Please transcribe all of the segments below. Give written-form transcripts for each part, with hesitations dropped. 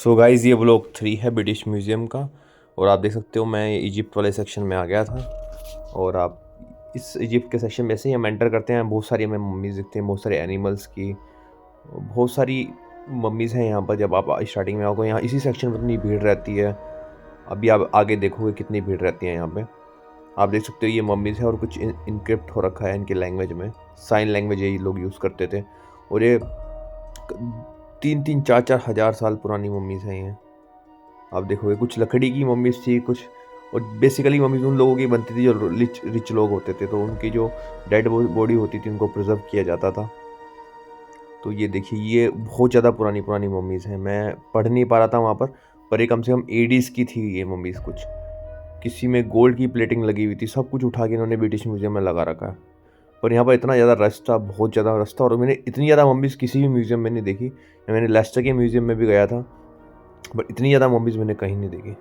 So guys ये vlog 3 है British museum का। और आप देख सकते हो मैं इजिप्ट वाले सेक्शन में आ गया था। और आप इस इजिप्ट के सेक्शन में से ही हम एंटर करते हैं, बहुत सारी हमें मम्मीज़ दिखते हैं, बहुत सारे एनिमल्स की, बहुत सारी मम्मीज़ हैं यहाँ पर। जब आप स्टार्टिंग में आओगे यहाँ इसी सेक्शन में इतनी भीड़ रहती है। अभी आप आगे देखोगे कितनी भीड़ रहती है यहाँ पे। आप देख सकते हो ये मम्मीज़ है और कुछ इनक्रिप्ट हो रखा है इनकी लैंग्वेज में। साइन लैंग्वेज यही लोग यूज़ करते थे। और ये 3-4 हज़ार साल पुरानी मम्मीज़ हैं ये। आप देखोगे कुछ लकड़ी की मम्मीज़ थी, कुछ और बेसिकली मम्मीज़ उन लोगों की बनती थी जो रिच लोग होते थे, तो उनकी जो डेड बॉडी होती थी उनको प्रिजर्व किया जाता था। तो ये देखिए ये बहुत ज़्यादा पुरानी पुरानी मम्मीज़ हैं। मैं पढ़ नहीं पा रहा था वहाँ पर ये कम से कम एडीज़ की थी ये मम्मीज़। कुछ किसी में गोल्ड की प्लेटिंग लगी हुई थी, सब कुछ उठा के इन्होंने ब्रिटिश म्यूज़ियम में लगा रखा है। पर यहाँ पर इतना ज़्यादा रश था, बहुत ज़्यादा रश था, और मैंने इतनी ज़्यादा मम्मीज़ किसी भी म्यूज़ियम में नहीं देखी। मैंने लेस्टर के म्यूज़ियम में भी गया था, बट इतनी ज़्यादा मम्मीज़ मैंने कहीं नहीं देखी।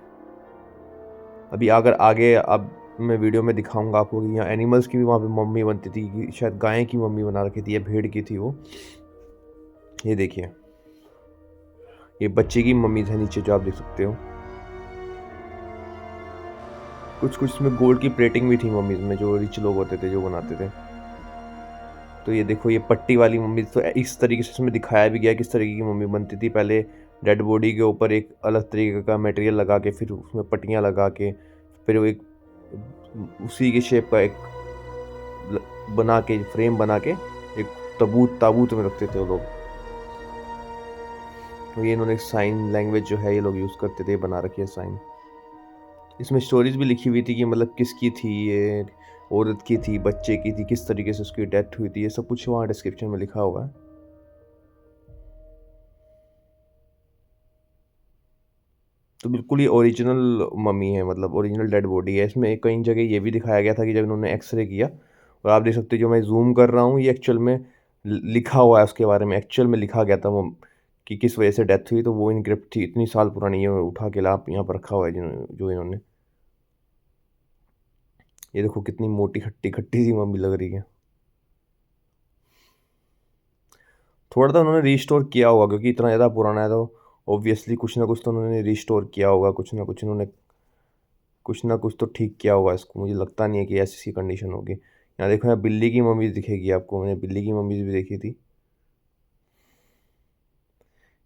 अभी अगर आगे अब मैं वीडियो में दिखाऊंगा आपको कि यहाँ एनिमल्स की भी वहाँ पे मम्मी बनती थी, कि शायद गाय की मम्मी बना रखी थी या भेड़ की थी वो। ये देखिए ये बच्चे की मम्मी है नीचे जो आप देख सकते हो। कुछ कुछ इसमें गोल्ड की प्लेटिंग भी थी मम्मीज में, जो रिच लोग होते थे जो बनाते थे। तो ये देखो ये पट्टी वाली मम्मी, तो इस तरीके से इसमें दिखाया भी गया किस तरीके की मम्मी बनती थी। पहले डेड बॉडी के ऊपर एक अलग तरीके का मटेरियल लगा के, फिर उसमें पट्टियाँ लगा के, फिर वो एक उसी के शेप का एक बना के, फ्रेम बना के एक ताबूत में रखते थे वो लोग। तो ये इन्होंने साइन लैंग्वेज जो है ये लोग यूज़ करते थे, बना रखी है साइन। इसमें स्टोरीज भी लिखी हुई थी कि मतलब किसकी थी ये, औरत की थी, बच्चे की थी, किस तरीके से उसकी डेथ हुई थी, ये सब कुछ वहाँ डिस्क्रिप्शन में लिखा हुआ है। तो बिल्कुल ये ओरिजिनल मम्मी है, मतलब ओरिजिनल डेड बॉडी है। इसमें कई जगह ये भी दिखाया गया था कि जब इन्होंने एक्सरे किया, और आप देख सकते हो जो मैं जूम कर रहा हूँ ये एक्चुअल में लिखा हुआ है उसके बारे में, एक्चुअल में लिखा गया था वो कि किस वजह से डेथ हुई। तो वो इनक्रिप्ट थी, इतनी साल पुरानी है, उठा के ला यहाँ पर रखा हुआ है जो इन्होंने। ये देखो कितनी मोटी खट्टी खट्टी सी मम्मी लग रही है। थोड़ा तो उन्होंने रिस्टोर किया होगा क्योंकि इतना ज़्यादा पुराना है, तो ऑब्वियसली कुछ ना कुछ तो उन्होंने रिस्टोर किया होगा, कुछ ना कुछ तो ठीक किया होगा इसको। मुझे लगता नहीं है कि ऐसी सी कंडीशन होगी। यहाँ देखो यहाँ बिल्ली की मम्मी दिखेगी आपको, मैंने बिल्ली की मम्मीज़ भी देखी थी।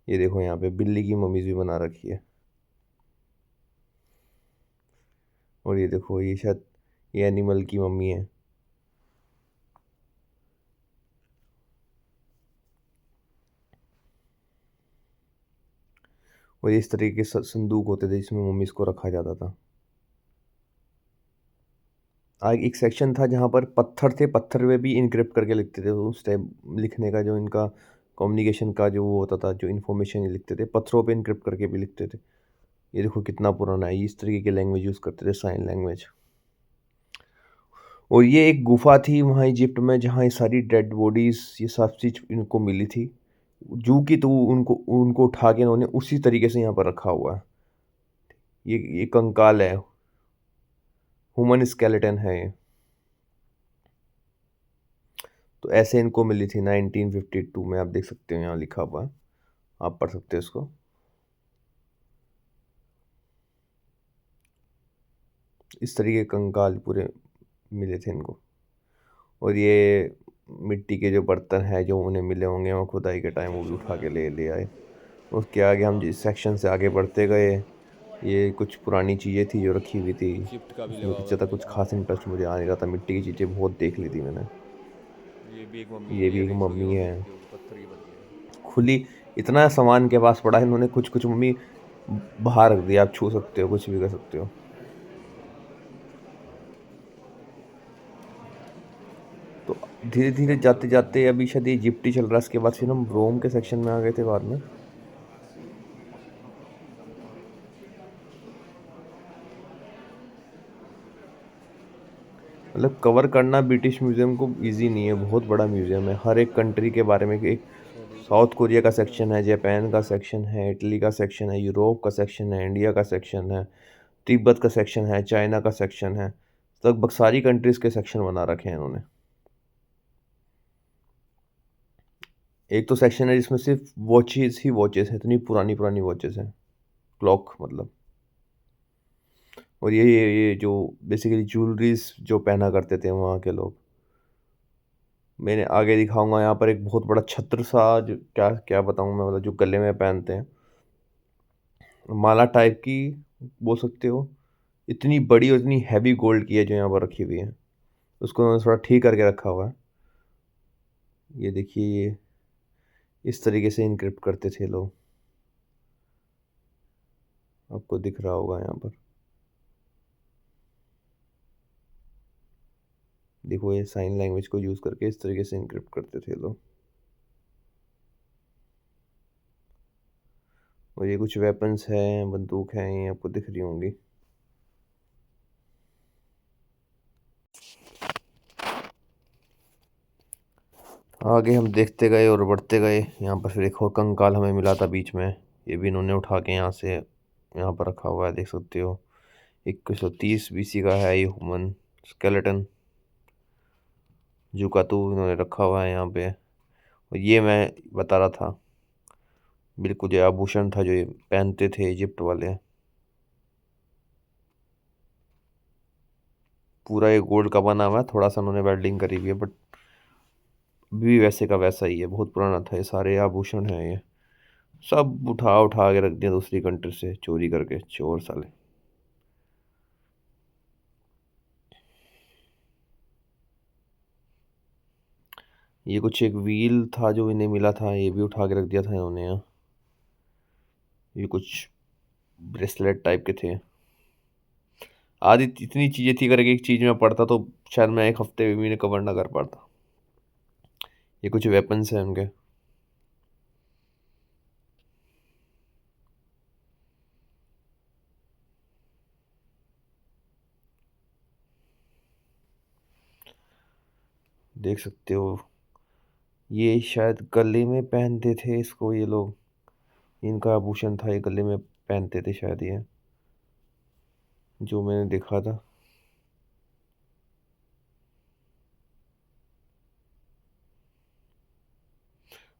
ये देखो यहाँ पे बिल्ली की मम्मीज़ भी बना रखी है। और ये देखो ये शायद ये एनिमल की मम्मी है। और इस तरीके के संदूक होते थे जिसमें मम्मीज़ को रखा जाता था। आगे एक सेक्शन था जहाँ पर पत्थर थे, पत्थर में भी इनक्रिप्ट करके लिखते थे। उस टाइम लिखने का जो इनका कम्युनिकेशन का जो वो होता था, जो इन्फॉर्मेशन ये लिखते थे पत्थरों पे इनक्रिप्ट करके भी लिखते थे। ये देखो कितना पुराना है, इस तरीके की लैंग्वेज यूज़ करते थे, साइन लैंग्वेज। और ये एक गुफा थी वहाँ इजिप्ट में जहाँ ये सारी डेड बॉडीज़ ये सब चीज़ इनको मिली थी। जू की तो उनको उनको उठा के इन्होंने उसी तरीके से यहाँ पर रखा हुआ है। ये कंकाल है, ह्यूमन स्केलेटन है ये। तो ऐसे इनको मिली थी 1952 में, आप देख सकते हो यहाँ लिखा हुआ है, आप पढ़ सकते हो इसको। इस तरीके के कंकाल पूरे मिले थे इनको। और ये मिट्टी के जो बर्तन हैं जो उन्हें मिले होंगे वो खुदाई के टाइम वो भी उठा के ले ले आए। उसके आगे हम जिस सेक्शन से आगे बढ़ते गए, ये कुछ पुरानी चीज़ें थी जो रखी हुई थी। शिफ्ट का भी उसमें लगा कुछ हुआ है ज़्यादा भाई कुछ यहाँ खास पे। इंटरेस्ट मुझे आ नहीं रहा था, मिट्टी की चीज़ें बहुत देख ली थी मैंने। ये भी एक मम्मी ये है, भी ये एक देख सकते मम्मी हो है ईंट के ऊपर पत्थर की बनी है। खुली। इतना सामान के पास पड़ा है, इन्होंने कुछ कुछ मम्मी बाहर रख दिया, आप छू सकते हो, कुछ भी कर सकते हो। तो धीरे धीरे जाते जाते अभी शायद ये इजिप्ट ही चल रहा है, इसके बाद फिर हम रोम के सेक्शन में आ गए थे बाद में। मतलब कवर करना ब्रिटिश म्यूजियम को इजी नहीं है, बहुत बड़ा म्यूजियम है। हर एक कंट्री के बारे में, एक साउथ कोरिया का सेक्शन है, जापान का सेक्शन है, इटली का सेक्शन है, यूरोप का सेक्शन है, इंडिया का सेक्शन है, तिब्बत का सेक्शन है, चाइना का सेक्शन है। लगभग सारी कंट्रीज़ के सेक्शन बना रखे हैं इन्होंने। एक तो सेक्शन है जिसमें सिर्फ वॉचेस ही वॉचेस हैं, इतनी पुरानी पुरानी वॉचेस हैं। क्लॉक मतलब। और ये जो बेसिकली ज्वेलरीज जो पहना करते थे वहाँ के लोग। मैंने आगे दिखाऊंगा यहाँ पर एक बहुत बड़ा छत्र सा, जो क्या क्या बताऊँ मैं, मतलब जो गले में पहनते हैं, माला टाइप की बोल सकते हो। इतनी बड़ी और इतनी हैवी गोल्ड की है जो यहाँ पर रखी हुई है। उसको उन्होंने थोड़ा ठीक करके रखा हुआ है। ये देखिए, ये इस तरीके से इनक्रिप्ट करते थे लोग। आपको दिख रहा होगा यहाँ पर, देखो ये साइन लैंग्वेज को यूज़ करके इस तरीके से इनक्रिप्ट करते थे लोग। और ये कुछ वेपन्स हैं, बंदूक हैं, ये आपको दिख रही होंगी। आगे हम देखते गए और बढ़ते गए। यहाँ पर फिर एक और कंकाल हमें मिला था बीच में। ये भी इन्होंने उठा के यहाँ से यहाँ पर रखा हुआ है, देख सकते हो। 2130 BC का है ये ह्यूमन स्केलेटन। जुकातू इन्होंने रखा हुआ है यहाँ पे। और ये मैं बता रहा था, बिल्कुल जो आभूषण था जो ये पहनते थे इजिप्ट वाले। पूरा ये गोल्ड का बना हुआ है, थोड़ा सा उन्होंने वेल्डिंग करी हुई है, बट भी वैसे का वैसा ही है। बहुत पुराना था, ये सारे आभूषण हैं, ये सब उठा उठा के रख दिया दूसरी कंट्री से चोरी करके, चोर साले। ये कुछ एक व्हील था जो इन्हें मिला था, ये भी उठा के रख दिया था इन्होंने यहाँ। ये कुछ ब्रेसलेट टाइप के थे। आदि इतनी चीज़ें थी करके एक चीज़ में पढ़ता तो शायद मैं एक हफ्ते में भी कवर ना कर पाता। ये कुछ वेपन्स हैं उनके। देख सकते हो, ये शायद गले में पहनते थे इसको ये लोग। इनका आभूषण था, ये गले में पहनते थे शायद ये, जो मैंने देखा था।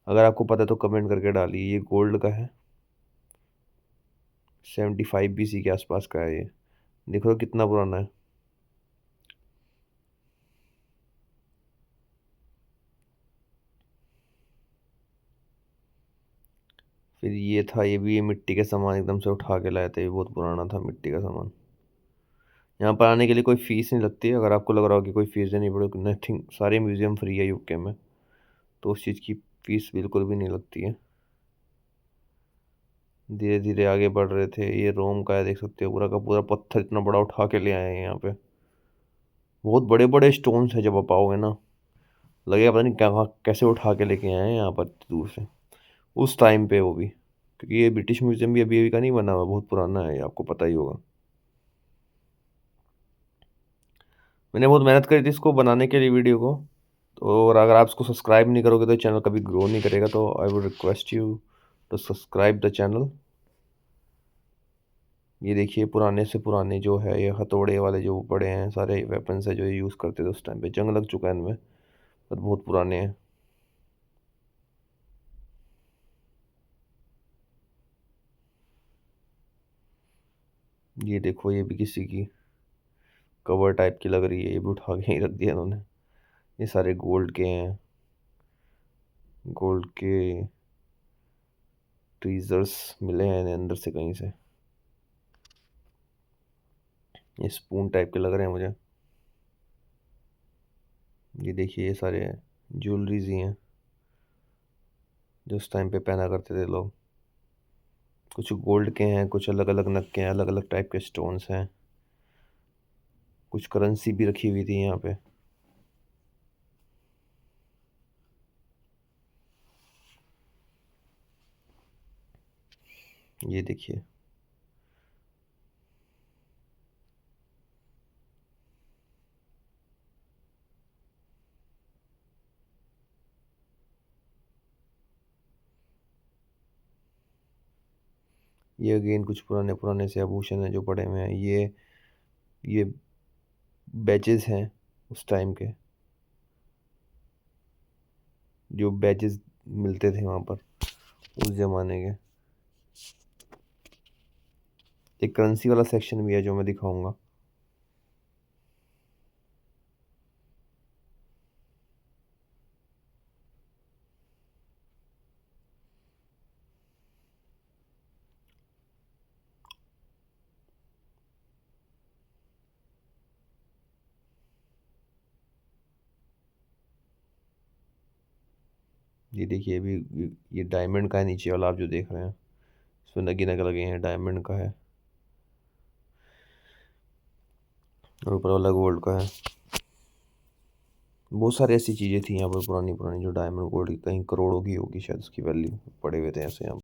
अगर आपको पता है तो कमेंट करके डालिए। ये गोल्ड का है, 75 BC के आसपास का है ये। देखो कितना पुराना है। फिर ये था, ये भी ये मिट्टी के सामान एकदम से उठा के लाए थे, ये बहुत पुराना था मिट्टी का सामान। यहाँ पर आने के लिए कोई फ़ीस नहीं लगती है। अगर आपको लग रहा हो कि कोई फ़ीस देनी पड़ेगी, नथिंग, सारे म्यूज़ियम फ्री है यूके में, तो उस चीज़ की फ़ीस बिल्कुल भी नहीं लगती है। धीरे धीरे आगे बढ़ रहे थे। ये रोम का है, देख सकते हो, पूरा का पूरा पत्थर इतना बड़ा उठा के ले आए हैं यहाँ पे। बहुत बड़े बड़े स्टोन्स है, जब आप आओगे ना लगेगा पता नहीं क्या कैसे उठा के लेके आए हैं यहाँ पर दूर से, उस टाइम पे वो भी। क्योंकि ये ब्रिटिश म्यूजियम भी अभी अभी का नहीं बना हुआ, बहुत पुराना है, ये आपको पता ही होगा। मैंने बहुत मेहनत करी थी इसको बनाने के लिए वीडियो को। तो और अगर आप इसको सब्सक्राइब नहीं करोगे तो चैनल कभी ग्रो नहीं करेगा। तो I would request you to subscribe the channel. ये देखिए पुराने से पुराने जो है, ये हथौड़े वाले जो बड़े हैं, सारे वेपन्स है जो ये यूज़ करते थे उस टाइम पे। जंग लग चुका है इनमें, पर बहुत पुराने हैं। ये देखो, ये भी किसी की कवर टाइप की लग रही है, ये भी उठा के ही रख दिया इन्होंने। ये सारे गोल्ड के हैं, गोल्ड के ट्रीजर्स मिले हैं इन्हें अंदर से कहीं से। ये स्पून टाइप के लग रहे हैं मुझे। ये देखिए, ये सारे ज्वेलरीज ही हैं जो उस टाइम पे पहना करते थे लोग। कुछ गोल्ड के हैं, कुछ अलग अलग नग के हैं, अलग अलग टाइप के स्टोन्स हैं। कुछ करेंसी भी रखी हुई थी यहाँ पे। ये देखिए, ये अगेन कुछ पुराने पुराने से आभूषण हैं जो पड़े हुए हैं। ये बैजेस हैं उस टाइम के, जो बैजेस मिलते थे वहाँ पर उस ज़माने के। एक करेंसी वाला सेक्शन भी है जो मैं दिखाऊंगा। ये देखिए अभी ये डायमंड का है, नीचे वाला आप जो देख रहे हैं इसमें नगी नग लगे हैं, डायमंड का है, और ऊपर वाला गोल्ड का है। बहुत सारी ऐसी चीज़ें थी यहाँ पर पुरानी पुरानी जो डायमंड गोल्ड की कहीं करोड़ों की होगी शायद, उसकी वैल्यू पड़े हुए थे ऐसे यहाँ।